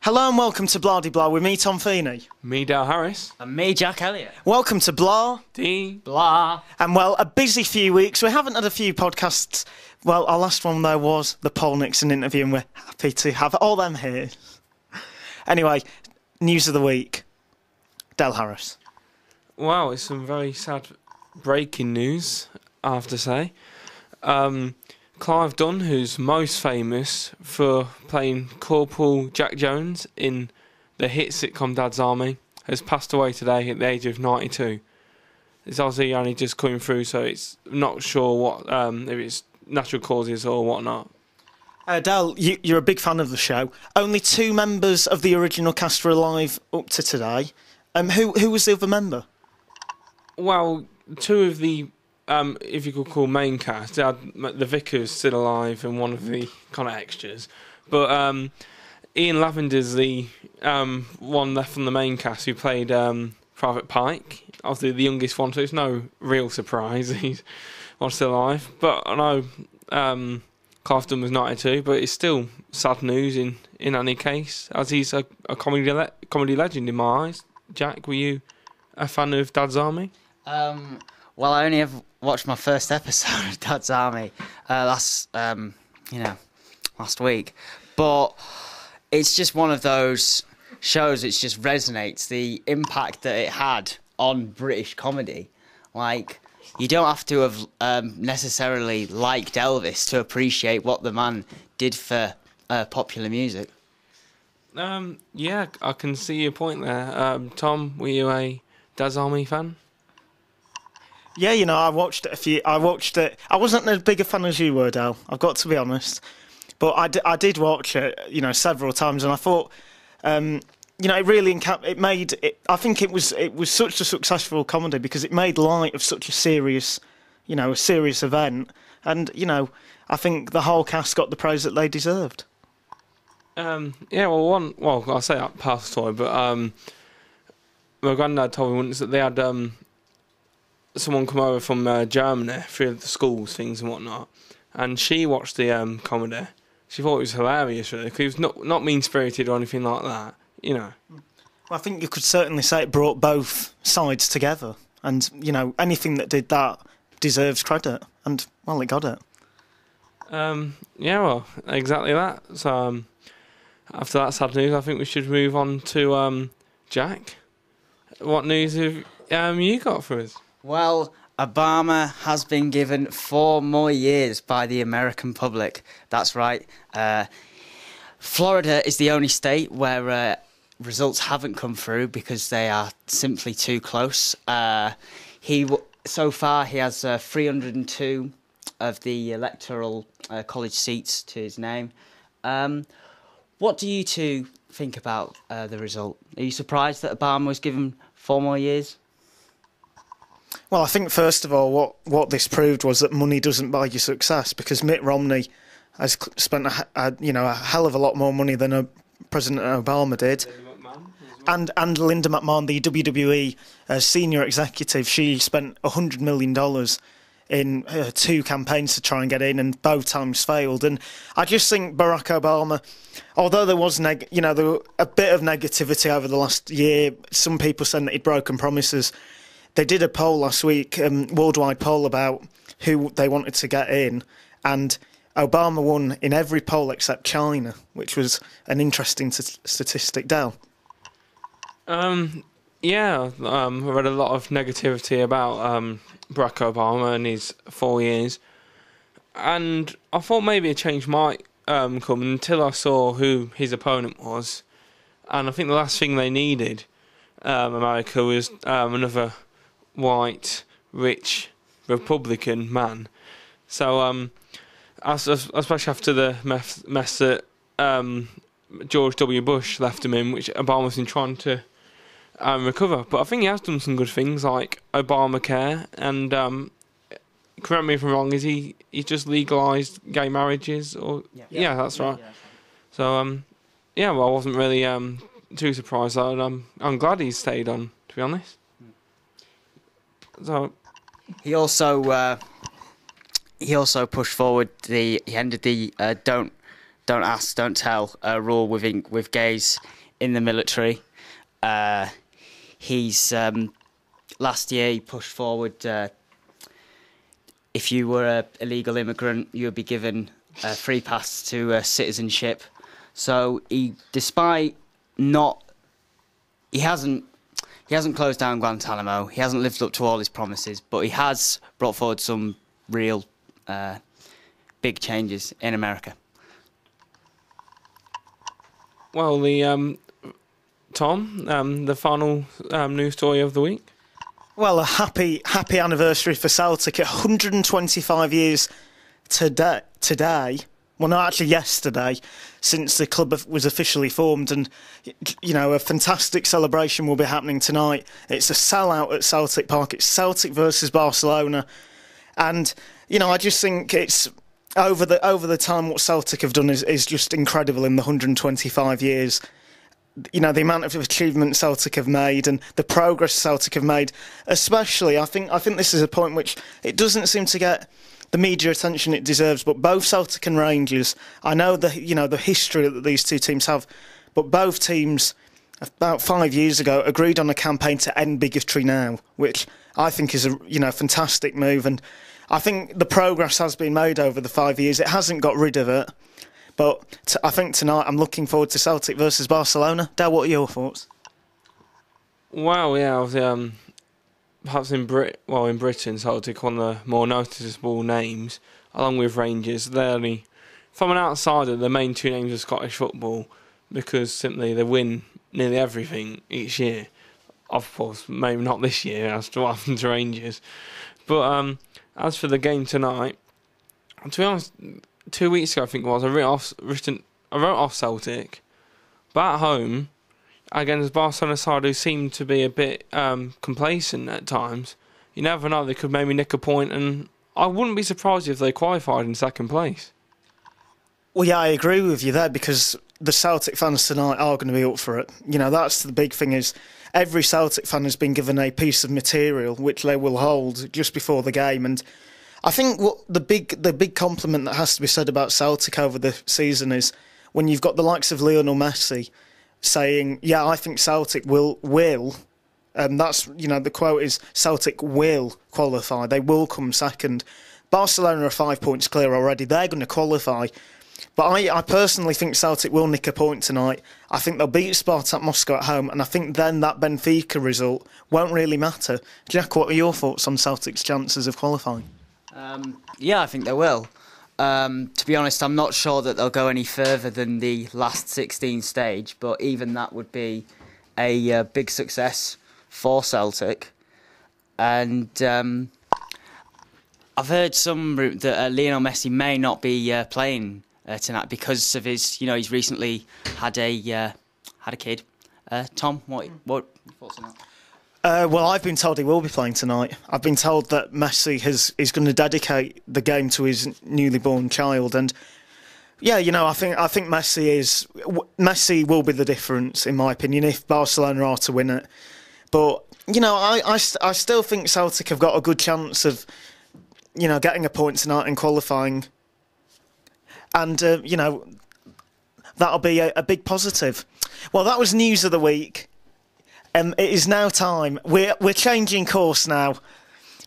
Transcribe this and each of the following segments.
Hello and welcome to Blah de Blah with me, Tom Feeney. Me, Dale Harris. And me, Jack Elliott. Welcome to Blah. Blah. And well, a busy few weeks. We haven't had a few podcasts. Well, our last one though was the Paul Nixon interview, and we're happy to have all them here. Anyway, news of the week. Dale Harris. Wow, it's some very sad breaking news, I have to say. Clive Dunn, who's most famous for playing Corporal Jack Jones in the hit sitcom Dad's Army, has passed away today at the age of 92. It's obviously only just coming through, so it's not sure what if it's natural causes or whatnot. Dale, you're a big fan of the show. Only 2 members of the original cast were alive up to today. Who was the other member? Well, 2 of the if you could call main cast, they had the vicar's still alive and one of the kind of extras, but Ian Lavender's the one left from the main cast who played Private Pike, obviously the youngest one, so it's no real surprise he's still alive. But I know Clive Dunn was 92, but it's still sad news in any case, as he's a comedy legend in my eyes. Jack, were you a fan of Dad's Army? Well, I only have watched my first episode of Dad's Army last week. But it's just one of those shows that just resonates, the impact that it had on British comedy. Like, you don't have to have necessarily liked Elvis to appreciate what the man did for popular music. Yeah, I can see your point there. Tom, were you a Dad's Army fan? Yeah, I watched it I wasn't as big a fan as you were, Dale, I've got to be honest. But I did watch it, several times, and I thought, it really I think it was such a successful comedy because it made light of such a serious event, and I think the whole cast got the praise that they deserved. I'll say that past story, but my granddad told me once that they had someone come over from Germany for the schools things and whatnot, and she watched the comedy. She thought it was hilarious, really, because it was not mean-spirited or anything like that, Well, I think you could certainly say it brought both sides together, and anything that did that deserves credit, and well, it got it. Exactly that. So after that sad news, I think we should move on to Jack. What news have you got for us? Well, Obama has been given 4 more years by the American public. That's right. Florida is the only state where results haven't come through because they are simply too close. So far, he has 302 of the electoral college seats to his name. What do you two think about the result? Are you surprised that Obama was given 4 more years? Well, I think first of all, what this proved was that money doesn't buy you success, because Mitt Romney has spent a hell of a lot more money than President Obama did, and Linda McMahon, the WWE senior executive, she spent $100 million in 2 campaigns to try and get in, and both times failed. And I just think Barack Obama, although there was there were a bit of negativity over the last year, some people saying that he'd broken promises. They did a poll last week, worldwide poll, about who they wanted to get in, and Obama won in every poll except China, which was an interesting statistic, Dale. I read a lot of negativity about Barack Obama and his 4 years, and I thought maybe a change might come until I saw who his opponent was, and I think the last thing they needed, America, was another white, rich Republican man. So, especially after the mess that George W. Bush left him in, which Obama's been trying to recover. But I think he has done some good things like Obamacare, and correct me if I'm wrong, he just legalised gay marriages? Or yeah, that's right. So, I wasn't really too surprised, and I'm glad he stayed on, to be honest. So he also pushed forward he ended the don't ask, don't tell rule with gays in the military. He's last year he pushed forward. If you were an illegal immigrant, you would be given a free pass to citizenship. So despite not, he hasn't closed down Guantanamo. He hasn't lived up to all his promises, but he has brought forward some real big changes in America. Well, Tom, the final news story of the week. Well, a happy anniversary for Celtic at 125 years today. Well, no, actually yesterday, since the club was officially formed, and you know, a fantastic celebration will be happening tonight. It's a sellout at Celtic Park. It's Celtic versus Barcelona, and you know, I just think it's over the time what Celtic have done is just incredible in the 125 years. You know, the amount of achievement Celtic have made and the progress Celtic have made, especially, I think this is a point which it doesn't seem to get the media attention it deserves, but both Celtic and Rangers, I know the history that these two teams have, but both teams about 5 years ago agreed on a campaign to end bigotry now, which I think is a fantastic move, and I think the progress has been made over the 5 years. It hasn't got rid of it. But I think tonight I'm looking forward to Celtic versus Barcelona. Dale, what are your thoughts? Well, yeah, perhaps in Britain, Celtic one of the more noticeable names, along with Rangers. They're from an outsider, the main two names of Scottish football, because simply they win nearly everything each year. Of course, maybe not this year, as to what happened to Rangers. But as for the game tonight, to be honest, 2 weeks ago, I think it was, I wrote off Celtic, but at home, against Barcelona side who seemed to be a bit complacent at times, you never know, they could maybe nick a point, and I wouldn't be surprised if they qualified in second place. Well, yeah, I agree with you there, because the Celtic fans tonight are going to be up for it. You know, that's the big thing, is every Celtic fan has been given a piece of material which they will hold just before the game, and I think what the big compliment that has to be said about Celtic over the season is when you've got the likes of Lionel Messi saying, "Yeah, I think Celtic will," that's, you know, the quote is Celtic will qualify. They will come second. Barcelona are 5 points clear already. They're going to qualify. But I personally think Celtic will nick a point tonight. I think they'll beat Spartak Moscow at home, and I think then that Benfica result won't really matter. Jack, what are your thoughts on Celtic's chances of qualifying? Yeah, I think they will. To be honest, I'm not sure that they'll go any further than the last 16 stage, but even that would be a big success for Celtic. And I've heard some route that Lionel Messi may not be playing tonight because of his, he's recently had a kid. Tom, what thoughts on that? Well, I've been told he will be playing tonight. I've been told that Messi is going to dedicate the game to his newly born child, and yeah, I think Messi will be the difference, in my opinion, if Barcelona are to win it. But I still think Celtic have got a good chance of getting a point tonight and qualifying, and that'll be a big positive. Well, that was news of the week. It is now time. We're changing course now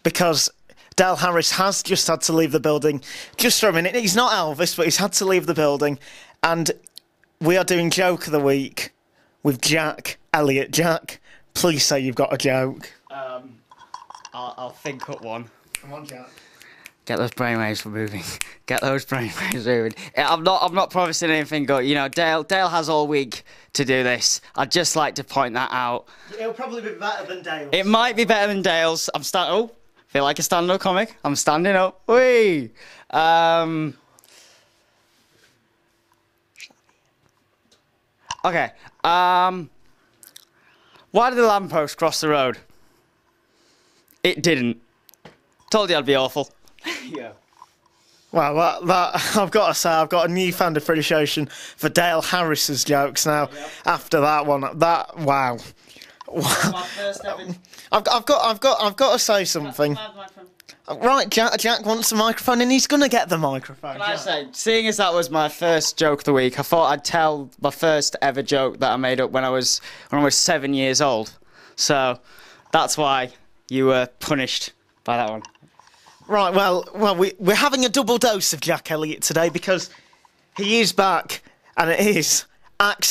because Dale Harris has just had to leave the building. Just for a minute. He's not Elvis, but he's had to leave the building. And we are doing Joke of the Week with Jack Elliott. Jack, please say you've got a joke. I'll think up one. Come on, Jack. Get those brainwaves moving. Get those brainwaves moving. I'm not promising anything good. Dale has all week to do this. I'd just like to point that out. It'll probably be better than Dale's. It might be better than Dale's. Feel like a stand-up comic. I'm standing up. Whee! Okay. Why did the lamppost cross the road? It didn't. Told you I'd be awful. Yeah. Well, that I've got to say, I've got a newfound appreciation for Dale Harris's jokes now. Yep. After that one, wow. My first ever... I've got to say something. Right, Jack wants a microphone and he's going to get the microphone. Can I say, seeing as that was my first joke of the week, I thought I'd tell my first ever joke that I made up when I was 7 years old. So that's why you were punished by that one. Right, well, we're having a double dose of Jack Elliott today because he is back, and it is accent.